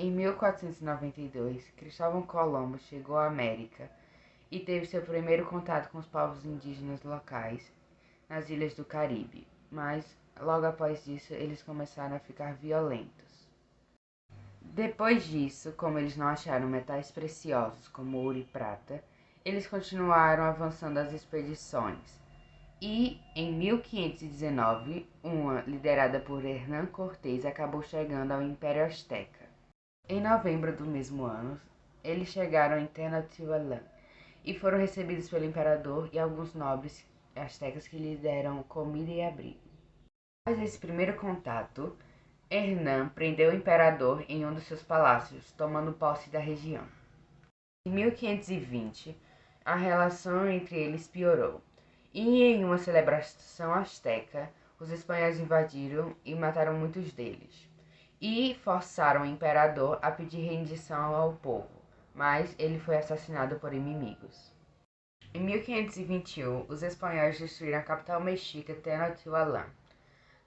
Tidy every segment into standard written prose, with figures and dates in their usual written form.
Em 1492, Cristóvão Colombo chegou à América e teve seu primeiro contato com os povos indígenas locais nas ilhas do Caribe, mas logo após isso eles começaram a ficar violentos. Depois disso, como eles não acharam metais preciosos como ouro e prata, eles continuaram avançando as expedições. E, em 1519, uma liderada por Hernán Cortés acabou chegando ao Império Azteca. Em novembro do mesmo ano, eles chegaram em Tenochtitlan e foram recebidos pelo imperador e alguns nobres astecas que lhe deram comida e abrigo. Após esse primeiro contato, Hernán prendeu o imperador em um dos seus palácios, tomando posse da região. Em 1520, a relação entre eles piorou, e em uma celebração asteca, os espanhóis invadiram e mataram muitos deles, e forçaram o imperador a pedir rendição ao povo, mas ele foi assassinado por inimigos. Em 1521, os espanhóis destruíram a capital mexica Tenochtitlan.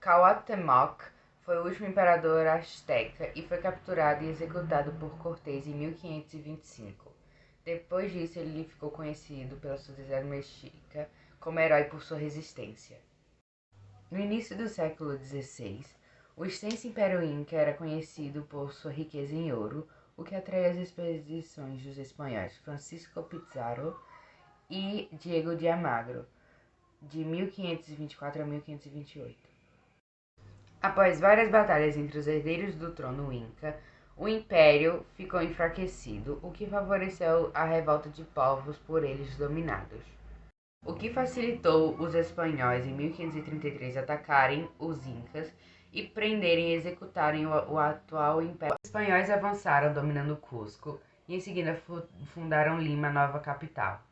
Cuauhtémoc foi o último imperador azteca e foi capturado e executado por Cortés em 1525. Depois disso, ele ficou conhecido pela sociedade mexica como herói por sua resistência. No início do século XVI, o extenso Império Inca era conhecido por sua riqueza em ouro, o que atraiu as expedições dos espanhóis Francisco Pizarro e Diego de Almagro, de 1524 a 1528. Após várias batalhas entre os herdeiros do trono Inca, o império ficou enfraquecido, o que favoreceu a revolta de povos por eles dominados. O que facilitou os espanhóis em 1533 atacarem os incas e prenderem e executarem o atual império. Os espanhóis avançaram dominando Cusco e em seguida fundaram Lima, nova capital.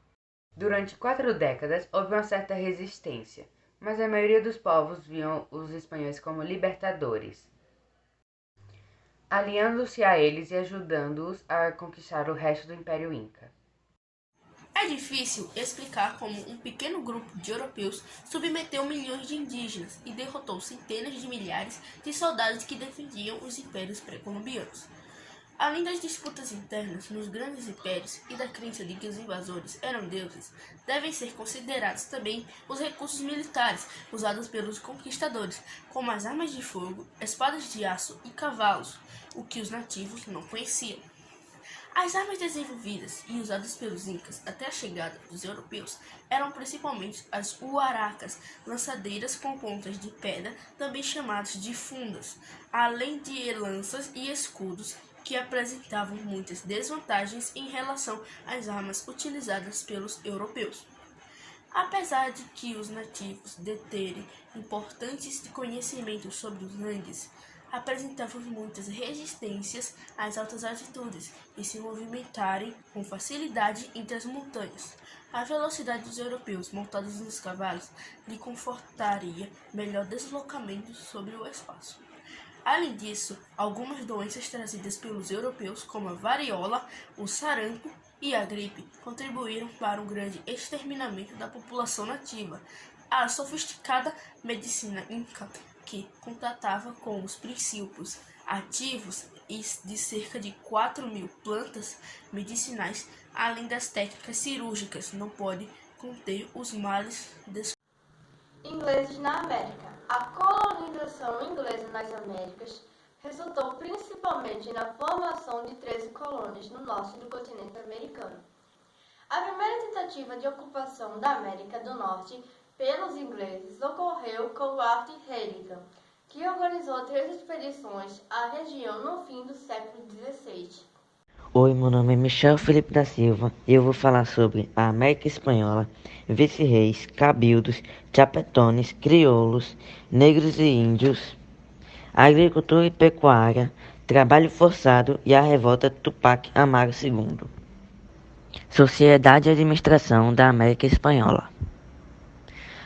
Durante 4 décadas houve uma certa resistência, mas a maioria dos povos viam os espanhóis como libertadores, aliando-se a eles e ajudando-os a conquistar o resto do Império Inca. É difícil explicar como um pequeno grupo de europeus submeteu milhões de indígenas e derrotou centenas de milhares de soldados que defendiam os impérios pré-colombianos. Além das disputas internas nos grandes impérios e da crença de que os invasores eram deuses, devem ser considerados também os recursos militares usados pelos conquistadores, como as armas de fogo, espadas de aço e cavalos, o que os nativos não conheciam. As armas desenvolvidas e usadas pelos incas até a chegada dos europeus eram principalmente as uaracas, lançadeiras com pontas de pedra, também chamadas de fundas, além de lanças e escudos que apresentavam muitas desvantagens em relação às armas utilizadas pelos europeus. Apesar de que os nativos deterem importantes conhecimentos sobre os Andes, apresentavam muitas resistências às altas altitudes e se movimentarem com facilidade entre as montanhas. A velocidade dos europeus montados nos cavalos lhe confortaria melhor deslocamento sobre o espaço. Além disso, algumas doenças trazidas pelos europeus, como a varíola, o sarampo e a gripe, contribuíram para o grande exterminamento da população nativa. A sofisticada medicina inca, que contatava com os princípios ativos de cerca de 4.000 plantas medicinais, além das técnicas cirúrgicas, não pode conter os males ingleses na América. A colonização inglesa nas Américas resultou principalmente na formação de 13 colônias no norte do continente americano. A primeira tentativa de ocupação da América do Norte pelos ingleses ocorreu com Walt Haligan, que organizou 3 expedições à região no fim do século XVI. Oi, meu nome é Michel Felipe da Silva e eu vou falar sobre a América Espanhola, vice-reis, cabildos, chapetones, crioulos, negros e índios, agricultura e pecuária, trabalho forçado e a revolta Tupac Amaru II. Sociedade e administração da América Espanhola.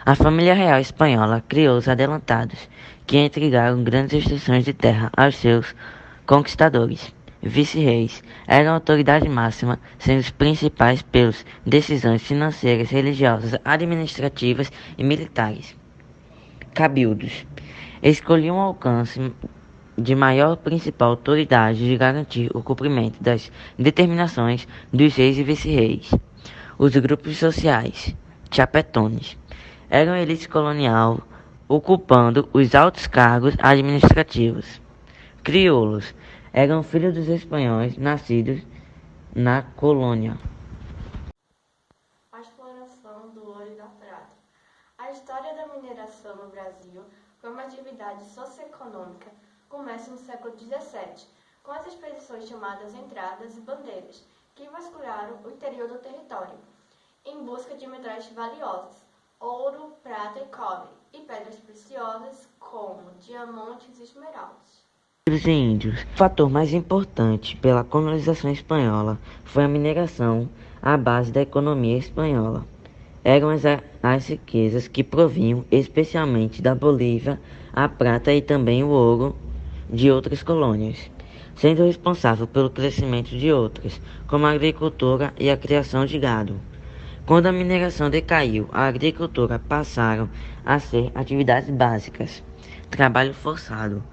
A família real espanhola criou os adelantados, que entregaram grandes extensões de terra aos seus conquistadores. Vice-reis eram a autoridade máxima, sendo os principais pelas decisões financeiras, religiosas, administrativas e militares. Cabildos escolhiam o alcance de maior principal autoridade de garantir o cumprimento das determinações dos reis e vice-reis. Os grupos sociais, chapetones, eram elite colonial, ocupando os altos cargos administrativos. Crioulos eram filhos dos espanhóis nascidos na colônia. A exploração do ouro e da prata. A história da mineração no Brasil foi uma atividade socioeconômica que começa no século XVII, com as expedições chamadas Entradas e Bandeiras, que vasculharam o interior do território, em busca de metais valiosos, ouro, prata e cobre, e pedras preciosas como diamantes e esmeraldas. Os índios. O fator mais importante pela colonização espanhola foi a mineração, a base da economia espanhola. Eram as riquezas que provinham especialmente da Bolívia, a prata e também o ouro de outras colônias, sendo responsável pelo crescimento de outras, como a agricultura e a criação de gado. Quando a mineração decaiu, a agricultura passaram a ser atividades básicas, trabalho forçado.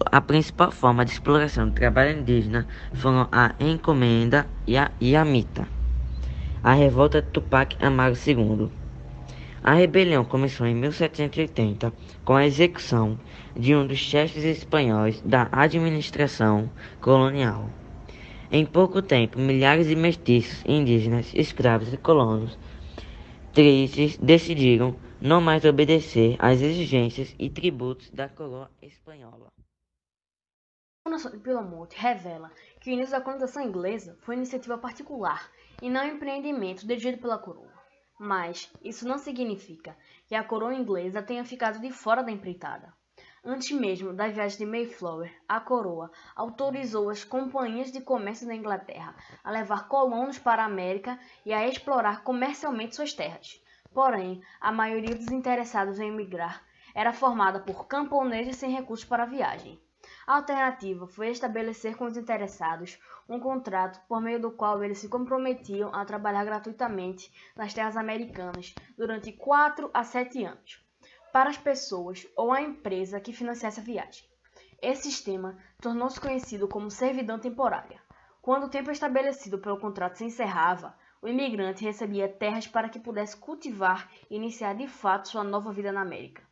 A principal forma de exploração do trabalho indígena foram a encomenda e a mita. A revolta de Tupac Amaru II. A rebelião começou em 1780 com a execução de um dos chefes espanhóis da administração colonial. Em pouco tempo, milhares de mestiços, indígenas, escravos e colonos tristes decidiram não mais obedecer às exigências e tributos da coroa espanhola. A colonização de Piemonte revela que o início da colonização inglesa foi iniciativa particular e não empreendimento dirigido pela coroa. Mas isso não significa que a coroa inglesa tenha ficado de fora da empreitada. Antes mesmo da viagem de Mayflower, a coroa autorizou as companhias de comércio da Inglaterra a levar colonos para a América e a explorar comercialmente suas terras. Porém, a maioria dos interessados em emigrar era formada por camponeses sem recursos para a viagem. A alternativa foi estabelecer com os interessados um contrato por meio do qual eles se comprometiam a trabalhar gratuitamente nas terras americanas durante 4 a 7 anos, para as pessoas ou a empresa que financiasse a viagem. Esse sistema tornou-se conhecido como servidão temporária. Quando o tempo estabelecido pelo contrato se encerrava, o imigrante recebia terras para que pudesse cultivar e iniciar de fato sua nova vida na América.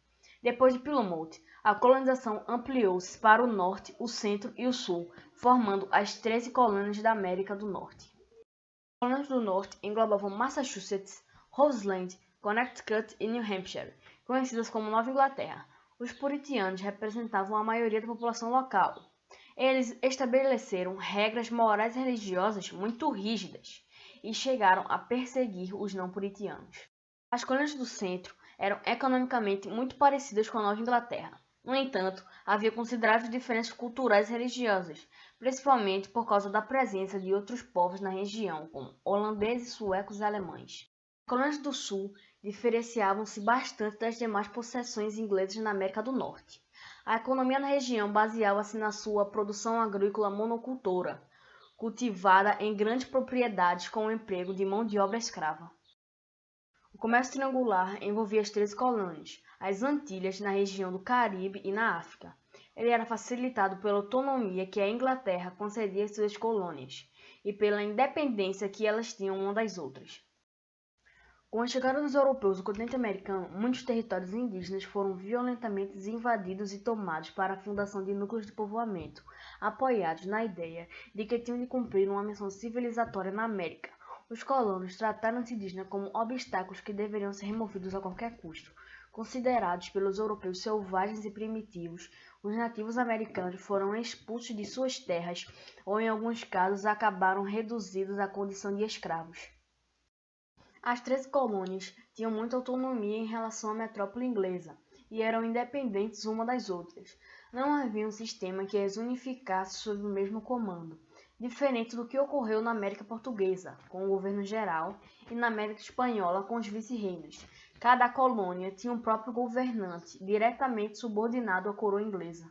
Depois de Piemonte, a colonização ampliou-se para o norte, o centro e o sul, formando as 13 colônias da América do Norte. As colônias do norte englobavam Massachusetts, Rhode Island, Connecticut e New Hampshire, conhecidas como Nova Inglaterra. Os puritanos representavam a maioria da população local. Eles estabeleceram regras morais e religiosas muito rígidas e chegaram a perseguir os não puritanos. As colônias do centro eram economicamente muito parecidas com a Nova Inglaterra. No entanto, havia consideráveis diferenças culturais e religiosas, principalmente por causa da presença de outros povos na região, como holandeses, suecos e alemães. As colônias do sul diferenciavam-se bastante das demais possessões inglesas na América do Norte. A economia na região baseava-se na sua produção agrícola monocultora, cultivada em grandes propriedades com o emprego de mão de obra escrava. O comércio triangular envolvia as 13 colônias, as Antilhas na região do Caribe e na África. Ele era facilitado pela autonomia que a Inglaterra concedia às suas colônias e pela independência que elas tinham uma das outras. Com a chegada dos europeus ao continente americano, muitos territórios indígenas foram violentamente invadidos e tomados para a fundação de núcleos de povoamento, apoiados na ideia de que tinham de cumprir uma missão civilizatória na América. Os colonos trataram os indígenas como obstáculos que deveriam ser removidos a qualquer custo. Considerados pelos europeus selvagens e primitivos, os nativos americanos foram expulsos de suas terras ou, em alguns casos, acabaram reduzidos à condição de escravos. As 13 colônias tinham muita autonomia em relação à metrópole inglesa e eram independentes uma das outras. Não havia um sistema que as unificasse sob o mesmo comando, diferente do que ocorreu na América Portuguesa, com o governo geral, e na América Espanhola, com os vice-reinos. Cada colônia tinha um próprio governante, diretamente subordinado à coroa inglesa.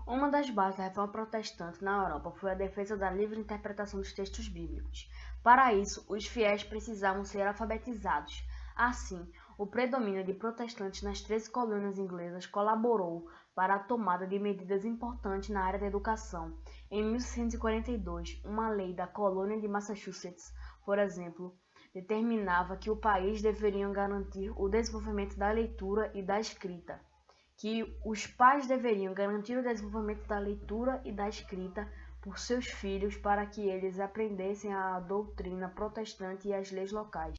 Uma das bases da reforma protestante na Europa foi a defesa da livre interpretação dos textos bíblicos. Para isso, os fiéis precisavam ser alfabetizados. Assim, o predomínio de protestantes nas 13 colônias inglesas colaborou para a tomada de medidas importantes na área da educação. Em 1642, uma lei da colônia de Massachusetts, por exemplo, determinava que o país deveria garantir o desenvolvimento da leitura e da escrita, que os pais deveriam garantir o desenvolvimento da leitura e da escrita por seus filhos para que eles aprendessem a doutrina protestante e as leis locais.